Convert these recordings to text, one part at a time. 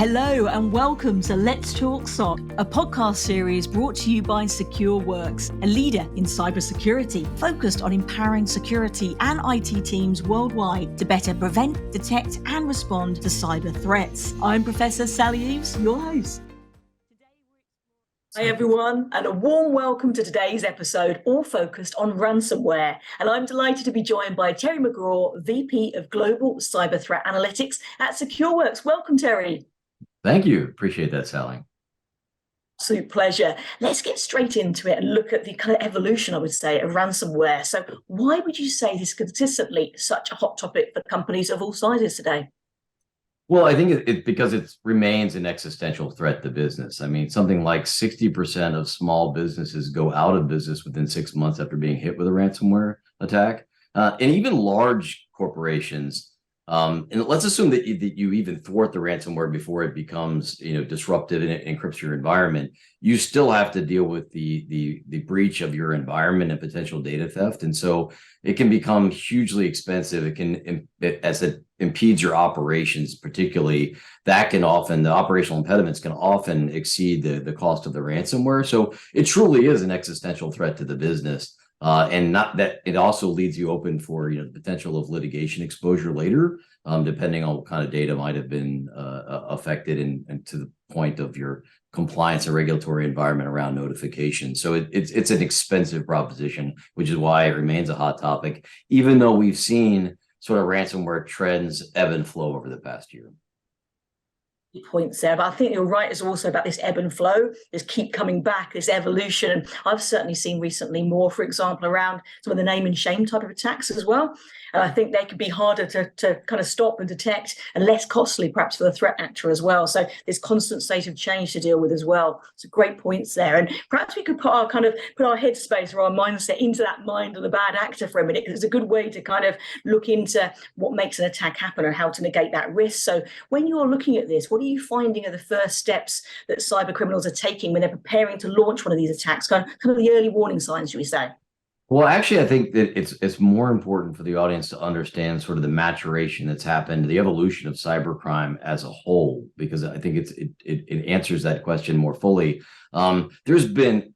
Hello and welcome to Let's Talk SOC, a podcast series brought to you by Secureworks, a leader in cybersecurity, focused on empowering security and IT teams worldwide to better prevent, detect and respond to cyber threats. I'm Professor Sally Eaves, your host. Hi everyone, and a warm welcome to today's episode, all focused on ransomware. And I'm delighted to be joined by Terry McGraw, VP of Global Cyber Threat Analytics at Secureworks. Welcome, Terry. Thank you. Appreciate that, Sally. Absolute pleasure. Let's get straight into it and look at the kind of evolution, I would say, of ransomware. So why would you say this is consistently such a hot topic for companies of all sizes today? Well, I think it because it remains an existential threat to business. I mean, something like 60% of small businesses go out of business within 6 months after being hit with a ransomware attack. And even large corporations, and let's assume that you even thwart the ransomware before it becomes disruptive and it encrypts your environment. You still have to deal with the breach of your environment and potential data theft, and so it can become hugely expensive. As it impedes your operations, particularly, the operational impediments can often exceed the cost of the ransomware. So it truly is an existential threat to the business. And not that it also leaves you open for the potential of litigation exposure later, depending on what kind of data might have been affected and to the point of your compliance and regulatory environment around notification. So it's an expensive proposition, which is why it remains a hot topic, even though we've seen sort of ransomware trends ebb and flow over the past year. Points there, but I think you're right. It's also about this ebb and flow, this keep coming back, this evolution. And I've certainly seen recently more, for example, around some of the name and shame type of attacks as well. And I think they could be harder to kind of stop and detect and less costly perhaps for the threat actor as well. So there's constant state of change to deal with as well. So great points there. And perhaps we could put our headspace or our mindset into that mind of the bad actor for a minute, because it's a good way to kind of look into what makes an attack happen and how to negate that risk. So when you're looking at this, what are you finding are the first steps that cyber criminals are taking when they're preparing to launch one of these attacks? Kind of the early warning signs, should we say? Well, actually, I think that it's more important for the audience to understand sort of the maturation that's happened, the evolution of cybercrime as a whole, because I think it answers that question more fully. There's been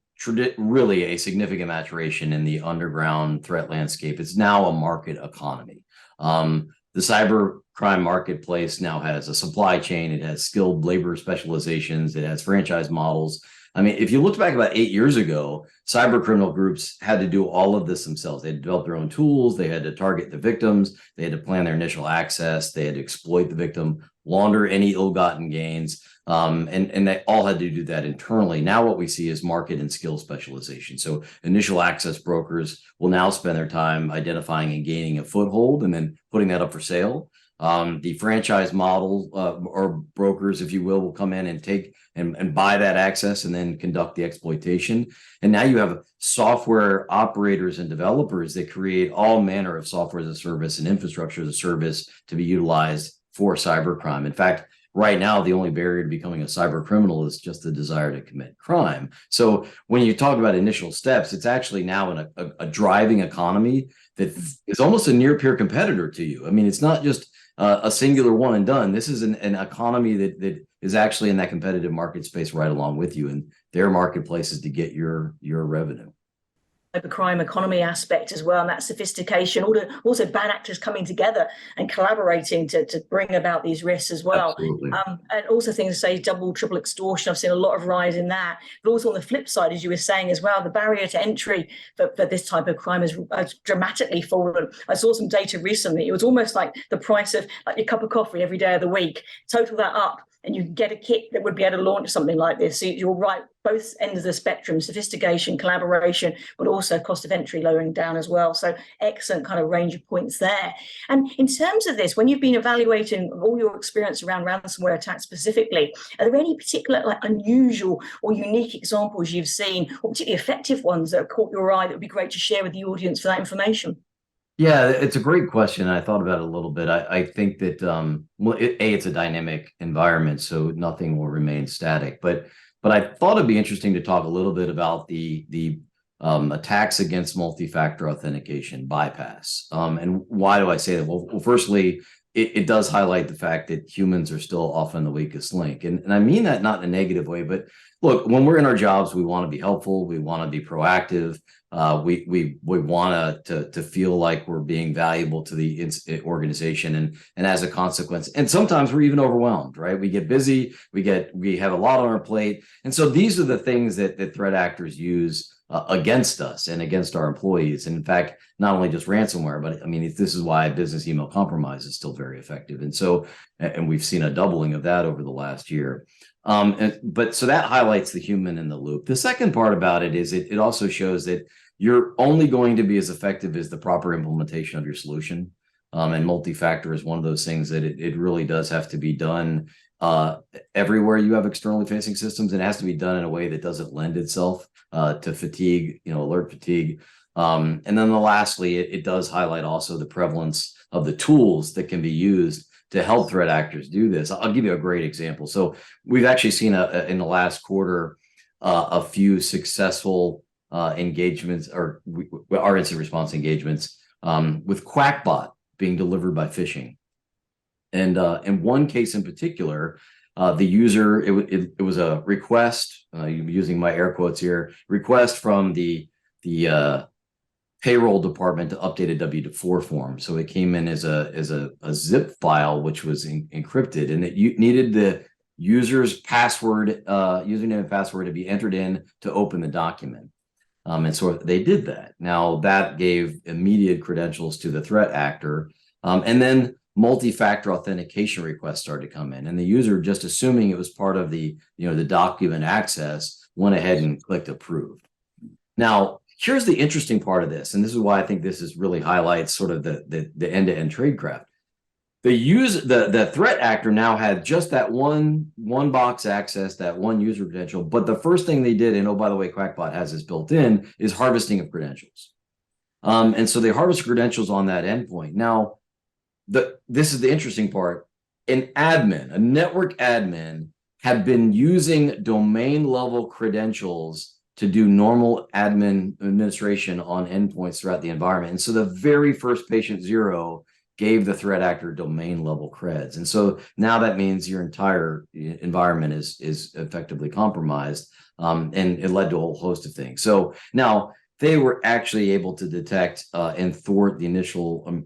really a significant maturation in the underground threat landscape. It's now a market economy. The cybercrime marketplace now has a supply chain. It has skilled labor specializations. It has franchise models. I mean, if you looked back about 8 years ago, cyber criminal groups had to do all of this themselves. They had to develop their own tools. They had to target the victims. They had to plan their initial access. They had to exploit the victim, launder any ill-gotten gains. And they all had to do that internally. Now what we see is market and skill specialization. So initial access brokers will now spend their time identifying and gaining a foothold and then putting that up for sale. The franchise model or brokers, if you will come in and take and buy that access and then conduct the exploitation. And now you have software operators and developers that create all manner of software as a service and infrastructure as a service to be utilized for cybercrime. In fact, right now, the only barrier to becoming a cyber criminal is just the desire to commit crime. So when you talk about initial steps, it's actually now in a driving economy that is almost a near peer competitor to you. I mean, it's not just a singular one and done. This is an economy that is actually in that competitive market space right along with you, and their marketplace is to get your revenue. Cybercrime economy aspect as well, and that sophistication, also bad actors coming together and collaborating to bring about these risks as well. And also things say double, triple extortion. I've seen a lot of rise in that. But also on the flip side, as you were saying as well, the barrier to entry for this type of crime has dramatically fallen. I saw some data recently. It was almost like the price of like your cup of coffee every day of the week. Total that up, and you get a kit that would be able to launch something like this. So you're right, both ends of the spectrum, sophistication, collaboration, but also cost of entry lowering down as well. So excellent kind of range of points there. And in terms of this, when you've been evaluating all your experience around ransomware attacks specifically, are there any particular like unusual or unique examples you've seen, or particularly effective ones that have caught your eye that would be great to share with the audience for that information? Yeah, it's a great question. I thought about it a little bit. I think that it's a dynamic environment, so nothing will remain static. But I thought it'd be interesting to talk a little bit about the attacks against multi-factor authentication bypass. And why do I say that? Well, firstly, it does highlight the fact that humans are still often the weakest link. And I mean that not in a negative way, but look, when we're in our jobs, we want to be helpful. We want to be proactive. We want to feel like we're being valuable to the organization, and as a consequence, and sometimes we're even overwhelmed, right? We get busy, we have a lot on our plate, and so these are the things that threat actors use against us and against our employees. And in fact, not only just ransomware, but I mean, this is why business email compromise is still very effective. And so, and we've seen a doubling of that over the last year. But so that highlights the human in the loop. The second part about it is it also shows that you're only going to be as effective as the proper implementation of your solution. And multi-factor is one of those things that it really does have to be done everywhere you have externally facing systems. And it has to be done in a way that doesn't lend itself to fatigue, alert fatigue. And then lastly, it does highlight also the prevalence of the tools that can be used to help threat actors do this. I'll give you a great example. So we've actually seen in the last quarter a few successful engagements, or our incident response engagements with Quackbot being delivered by phishing. And in one case in particular, the user, it was a request, using my air quotes here, request from the payroll department to update a W-4 form. So it came in as a zip file, which was encrypted, and it needed the user's password, username and password, to be entered in to open the document. And so they did that. Now that gave immediate credentials to the threat actor, and then multi-factor authentication requests started to come in, and the user, just assuming it was part of the document access, went ahead and clicked approved. Now, here's the interesting part of this, and this is why I think this is really highlights sort of the end-to-end tradecraft. The threat actor now had just that one box access, that one user credential, but the first thing they did, and oh, by the way, Quackbot has this built in, is harvesting of credentials. And so they harvest credentials on that endpoint. Now, this is the interesting part. A network admin, had been using domain level credentials to do normal admin administration on endpoints throughout the environment. And so the very first patient zero gave the threat actor domain level creds. And so now that means your entire environment is effectively compromised. And it led to a whole host of things. So now they were actually able to detect and thwart the initial,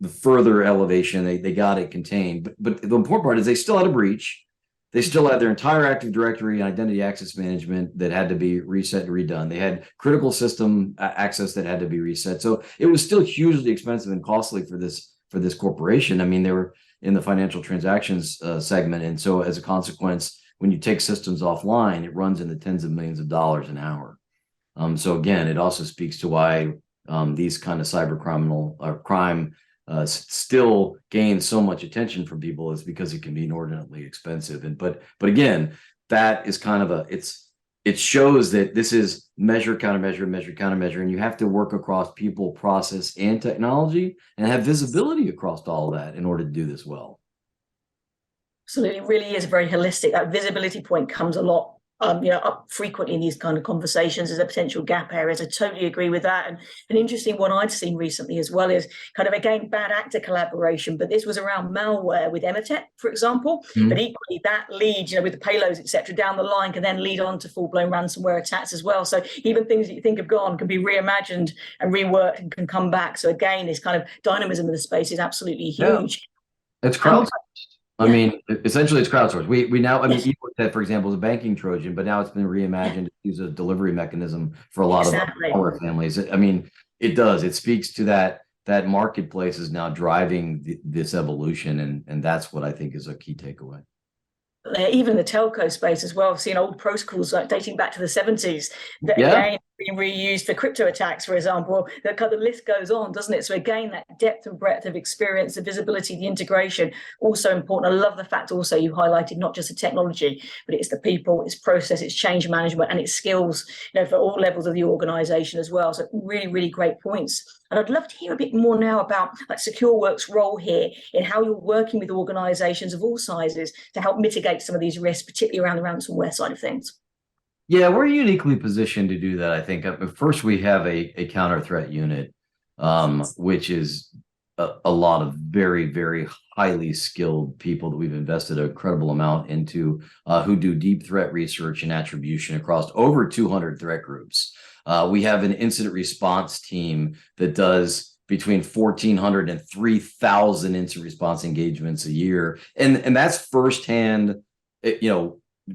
the further elevation. They got it contained. But the important part is they still had a breach. They still had their entire Active Directory and identity access management that had to be reset and redone. They had critical system access that had to be reset. So it was still hugely expensive and costly for this corporation. I mean, they were in the financial transactions segment. And so as a consequence, when you take systems offline, it runs in the tens of millions of dollars an hour. So again, it also speaks to why these kind of cyber criminal crime still gain so much attention from people, is because it can be inordinately expensive. But again, that is kind of it shows that this is measure, countermeasure, and you have to work across people, process, and technology, and have visibility across all of that in order to do this well. Absolutely, it really is very holistic. That visibility point comes a lot up frequently in these kind of conversations as a potential gap areas. I totally agree with that. And an interesting one I've seen recently as well is kind of, again, bad actor collaboration, but this was around malware with Emotet, for example. Mm-hmm. But equally, that lead, with the payloads, etc., down the line can then lead on to full-blown ransomware attacks as well. So even things that you think have gone can be reimagined and reworked and can come back. So again, this kind of dynamism of the space is absolutely huge. Yeah. It's crowdsourced. I mean, essentially, it's crowdsourced. We now, Emotet, for example, is a banking Trojan, but now it's been reimagined to use a delivery mechanism for a lot of our families. I mean, it does. It speaks to that marketplace is now driving this evolution, and that's what I think is a key takeaway. Even the telco space as well. I've seen old protocols dating back to the 70s that again being reused for crypto attacks, for example. The list goes on, doesn't it? So again, that depth and breadth of experience, the visibility, the integration, also important. I love the fact also you highlighted not just the technology, but it's the people, it's process, it's change management, and it's skills, for all levels of the organization as well. So really, really great points. And I'd love to hear a bit more now about Secureworks' role here in how you're working with organizations of all sizes to help mitigate some of these risks, particularly around the ransomware side of things. Yeah, we're uniquely positioned to do that, I think. First, we have a counter threat unit, which is a lot of very, very highly skilled people that we've invested an incredible amount into, who do deep threat research and attribution across over 200 threat groups. We have an incident response team that does between 1,400 and 3,000 incident response engagements a year. And that's firsthand,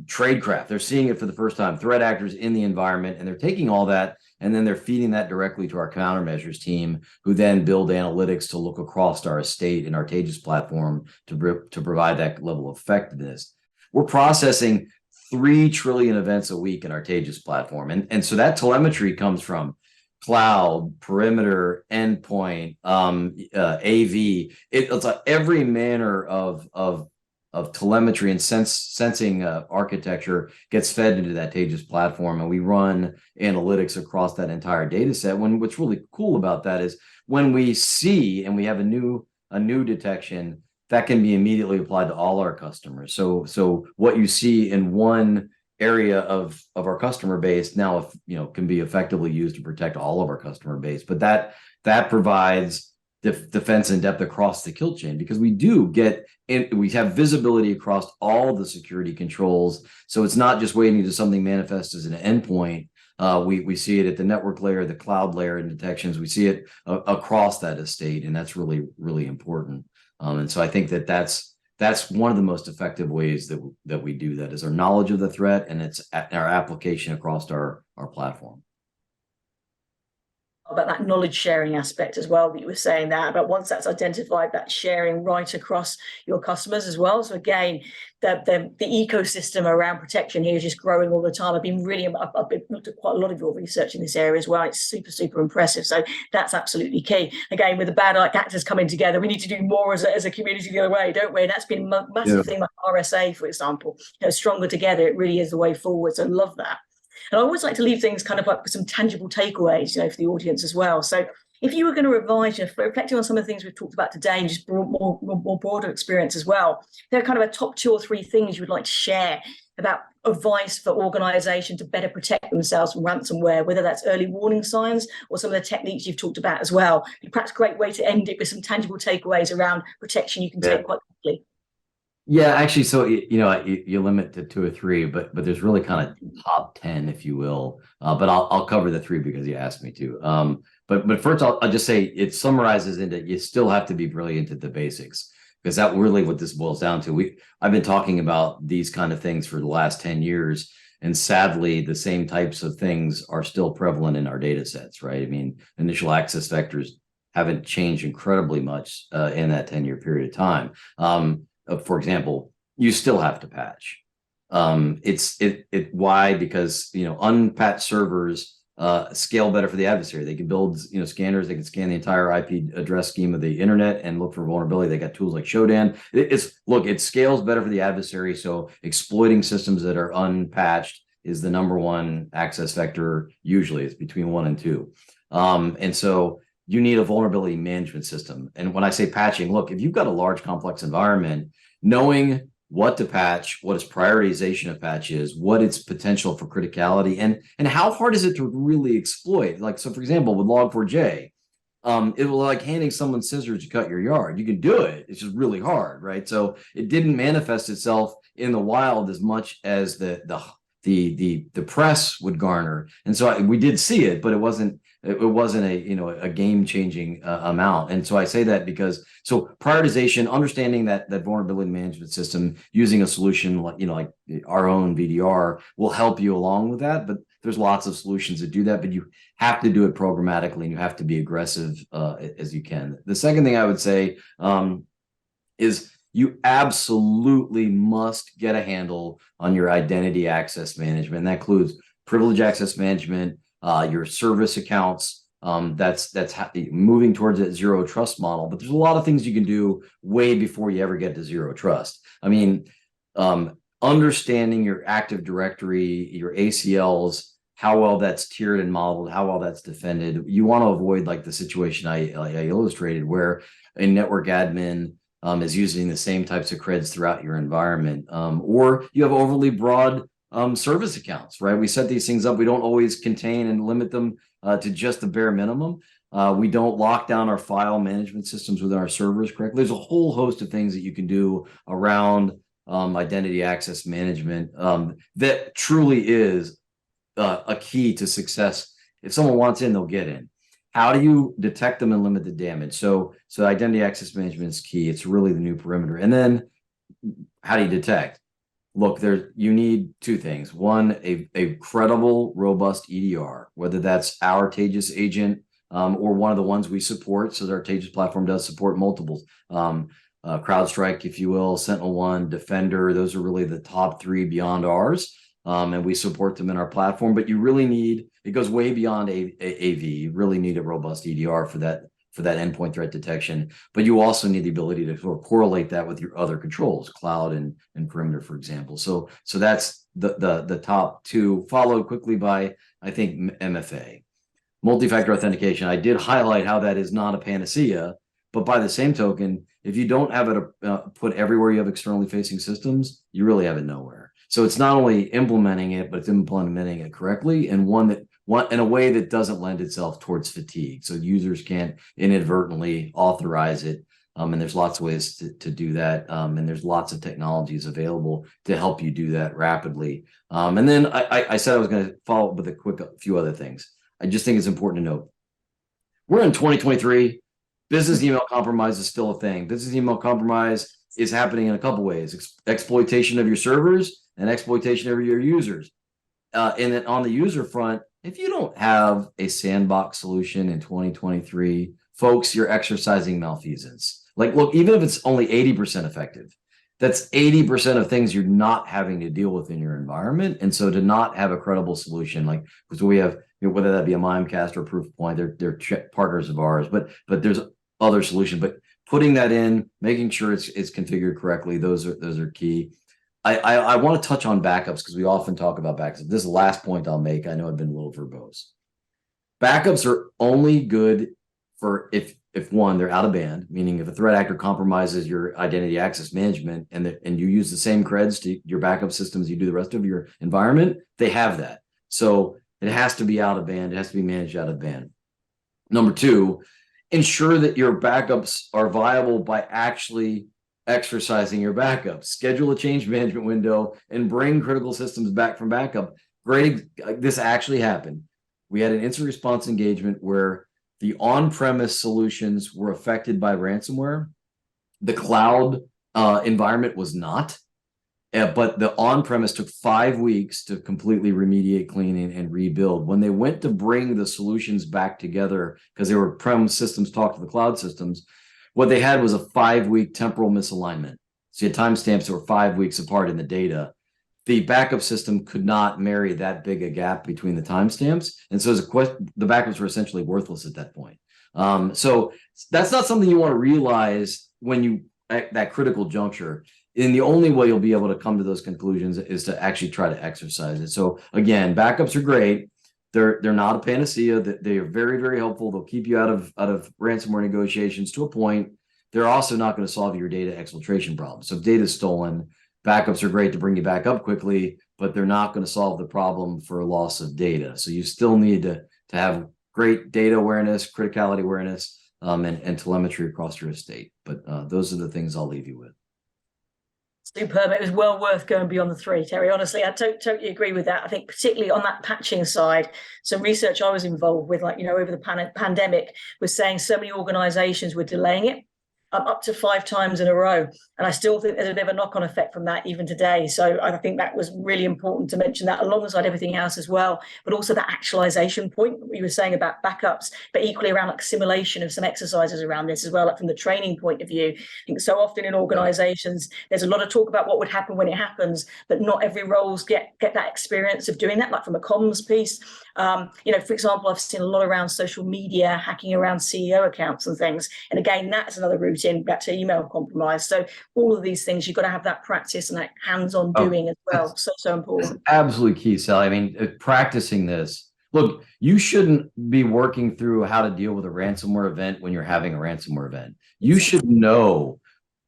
tradecraft. They're seeing it for the first time, threat actors in the environment, and they're taking all that and then they're feeding that directly to our countermeasures team, who then build analytics to look across our estate and our Taegis platform to provide that level of effectiveness. We're processing 3 trillion events a week in our Taegis platform. And so that telemetry comes from cloud, perimeter, endpoint, AV. It's like every manner of telemetry and sensing architecture gets fed into that Taegis platform, and we run analytics across that entire data set. What's really cool about that is when we see and we have a new detection, that can be immediately applied to all our customers. So what you see in one area of our customer base now, can be effectively used to protect all of our customer base. But that provides defense in depth across the kill chain, because we have visibility across all the security controls. So it's not just waiting to something manifest as an endpoint. We see it at the network layer, the cloud layer, and detections. We see it across that estate, and that's really, really important. And so I think that's one of the most effective ways that we do that, is our knowledge of the threat and it's our application across our platform. About that knowledge sharing aspect as well, that you were saying that about, once that's identified, that sharing right across your customers as well. So again, the ecosystem around protection here is just growing all the time. I've looked at quite a lot of your research in this area as well. It's super, super impressive. So that's absolutely key. Again, with the bad actors coming together, we need to do more as a community the other way, don't we? And that's been a massive thing, like RSA, for example. Stronger together, it really is the way forward. So I love that. And I always like to leave things kind of like with some tangible takeaways, for the audience as well. So if you were going to revise, reflecting on some of the things we've talked about today and just more broader experience as well, there are kind of a top 2 or 3 things you would like to share about advice for organizations to better protect themselves from ransomware, whether that's early warning signs or some of the techniques you've talked about as well. Perhaps a great way to end it with some tangible takeaways around protection you can take quite quickly. Yeah, actually, so you limit to 2 or 3, but there's really kind of top 10, if you will. But I'll cover the 3 because you asked me to. But first, I'll just say it summarizes into, you still have to be brilliant at the basics, because that's really what this boils down to. I've been talking about these kind of things for the last 10 years, and sadly, the same types of things are still prevalent in our data sets, right? I mean, initial access vectors haven't changed incredibly much in that 10-year period of time. For example, you still have to patch. Why? Because unpatched servers scale better for the adversary. They can build scanners. They can scan the entire IP address scheme of the internet and look for vulnerability. They got tools like Shodan. It scales better for the adversary. So exploiting systems that are unpatched is the #1 access vector. Usually, it's between 1 and 2. And so you need a vulnerability management system. And when I say patching, look, if you've got a large, complex environment, knowing what to patch, what its prioritization of patch is, what its potential for criticality, and how hard is it to really exploit? Like, so for example, with Log4j, it will like handing someone scissors to cut your yard. You can do it. It's just really hard, right? So it didn't manifest itself in the wild as much as the press would garner. And so we did see it, but it wasn't a game-changing amount. And so I say that because prioritization, understanding that vulnerability management system, using a solution like our own VDR will help you along with that. But there's lots of solutions that do that, but you have to do it programmatically, and you have to be aggressive as you can. The second thing I would say is you absolutely must get a handle on your identity access management. And that includes privilege access management, your service accounts. That's moving towards that zero trust model. But there's a lot of things you can do way before you ever get to zero trust. I mean, understanding your Active Directory, your ACLs, how well that's tiered and modeled, how well that's defended. You want to avoid like the situation I illustrated, where a network admin is using the same types of creds throughout your environment, or you have overly broad service accounts, right? We set these things up. We don't always contain and limit them to just the bare minimum. We don't lock down our file management systems within our servers correctly. There's a whole host of things that you can do around identity access management that truly is a key to success. If someone wants in, they'll get in. How do you detect them and limit the damage? So identity access management is key. It's really the new perimeter. And then how do you detect? Look, you need two things. One, a credible, robust EDR, whether that's our Taegis agent or one of the ones we support. So our Taegis platform does support multiples. CrowdStrike, if you will, SentinelOne, Defender, those are really the top three beyond ours. And we support them in our platform, but you really need, it goes way beyond AV. You really need a robust EDR for that endpoint threat detection, but you also need the ability to sort of correlate that with your other controls, cloud and perimeter, for example. So that's the top two, followed quickly by, I think, MFA. Multi-factor authentication. I did highlight how that is not a panacea, but by the same token, if you don't have it put everywhere you have externally facing systems, you really have it nowhere. So it's not only implementing it, but it's implementing it correctly and in a way that doesn't lend itself towards fatigue. So users can't inadvertently authorize it. And there's lots of ways to do that. And there's lots of technologies available to help you do that rapidly. And then I said I was going to follow up with a few other things. I just think it's important to note. We're in 2023. Business email compromise is still a thing. Business email compromise is happening in a couple ways. Exploitation of your servers and exploitation of your users. And then on the user front, if you don't have a sandbox solution in 2023, folks, you're exercising malfeasance. Like, look, even if it's only 80% effective, that's 80% of things you're not having to deal with in your environment. And so to not have a credible solution, like, because we have, whether that be a Mimecast or Proofpoint, they're partners of ours, but there's other solutions. But putting that in, making sure it's configured correctly, those are key. I want to touch on backups because we often talk about backups. This is the last point I'll make. I know I've been a little verbose. Backups are only good for if one, they're out of band, meaning if a threat actor compromises your identity access management and you use the same creds to your backup systems you do the rest of your environment, they have that. So it has to be out of band. It has to be managed out of band. Number two, ensure that your backups are viable by actually exercising your backup. Schedule a change management window and bring critical systems back from backup. This actually happened. We had an incident response engagement where the on-premise solutions were affected by ransomware. The cloud environment was not, but the on-premise took 5 weeks to completely remediate, clean, and rebuild. When they went to bring the solutions back together, because they were prem systems talk to the cloud systems, what they had was a 5-week temporal misalignment. So you had timestamps that were 5 weeks apart in the data. The backup system could not marry that big a gap between the timestamps. And so the backups were essentially worthless at that point. So that's not something you want to realize when you at that critical juncture. And the only way you'll be able to come to those conclusions is to actually try to exercise it. So again, backups are great. They're not a panacea. They are very, very helpful. They'll keep you out of ransomware negotiations to a point. They're also not going to solve your data exfiltration problem. So if data is stolen, backups are great to bring you back up quickly, but they're not going to solve the problem for loss of data. So you still need to have great data awareness, criticality awareness, and telemetry across your estate. But those are the things I'll leave you with. Superb. It was well worth going beyond the 3, Terry. Honestly, I totally agree with that. I think particularly on that patching side, some research I was involved with, like, over the pandemic, was saying so many organizations were delaying it up to 5 times in a row. And I still think there's a bit of a knock-on effect from that even today. So I think that was really important to mention that alongside everything else as well, but also that actualization point we were saying about backups, but equally around like simulation of some exercises around this as well, like from the training point of view. I think so often in organizations, there's a lot of talk about what would happen when it happens, but not every roles get that experience of doing that, like from a comms piece. For example, I've seen a lot around social media, hacking around CEO accounts and things. And again, that's another route in back to email compromise. So all of these things, you've got to have that practice and that hands-on doing as well. So important. Absolutely key, Sally. I mean, practicing this. Look, you shouldn't be working through how to deal with a ransomware event when you're having a ransomware event. You should know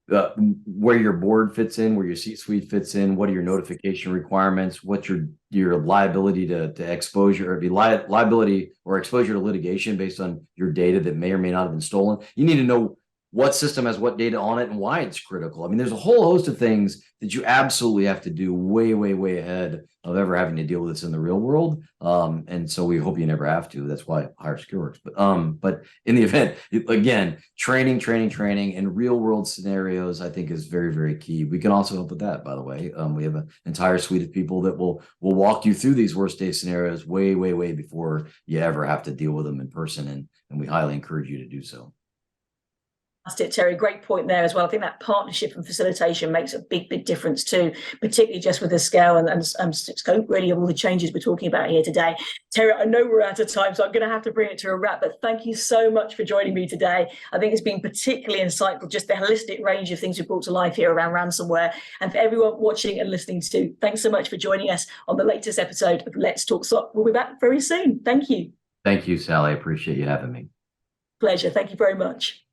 where your board fits in, where your C-suite fits in, what are your notification requirements, what's your liability to exposure, or liability or exposure to litigation based on your data that may or may not have been stolen. You need to know what system has what data on it and why it's critical. I mean, there's a whole host of things that you absolutely have to do way, way, way ahead of ever having to deal with this in the real world. And so we hope you never have to. That's why I hire Secureworks. But in the event, again, training, and real world scenarios, I think is very, very key. We can also help with that, by the way. We have an entire suite of people that will walk you through these worst case scenarios way, way, way before you ever have to deal with them in person. And we highly encourage you to do so. Fantastic, Terry. Great point there as well. I think that partnership and facilitation makes a big, big difference too, particularly just with the scale and scope really of all the changes we're talking about here today. Terry, I know we're out of time, so I'm going to have to bring it to a wrap, but thank you so much for joining me today. I think it's been particularly insightful, just the holistic range of things we've brought to life here around ransomware. And for everyone watching and listening too, thanks so much for joining us on the latest episode of Let's Talk SOC. We'll be back very soon. Thank you. Thank you, Sally. I appreciate you having me. Pleasure. Thank you very much.